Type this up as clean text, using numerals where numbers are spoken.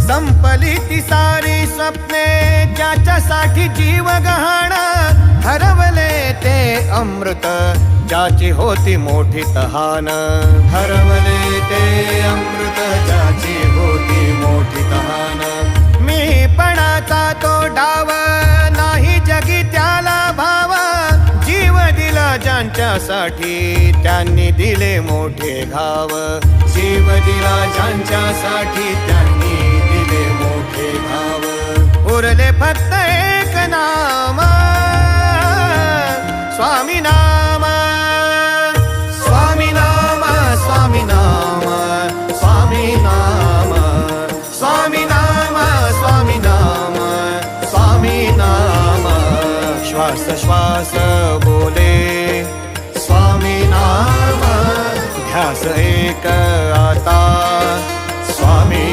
संपली ती सारी स्वप्ने ज्याच्यासाठी जीव गहाण, हरवले ते अमृत ज्याची होती मोठी तहान, हरवले ते अमृत ज्याची होती मोठी तहान. मीपणाचा तो डाव नाही जगी त्याला भाव, जीव दिला ज्यांच्यासाठी त्यांनी दिले मोठे घाव, जीव दिला ज्यांच्यासाठी त्यांनी दिले मोठे घाव. उरले फक्त एक नाम, स्वामी नाम, स्वामी नाम, स्वामी नाम, स्वामी नाम, स्वामी नाम, स्वामी नाम, स्वामी नाम. श्वास श्वास बोले स्वामी नाम, ध्यास एक आता स्वामी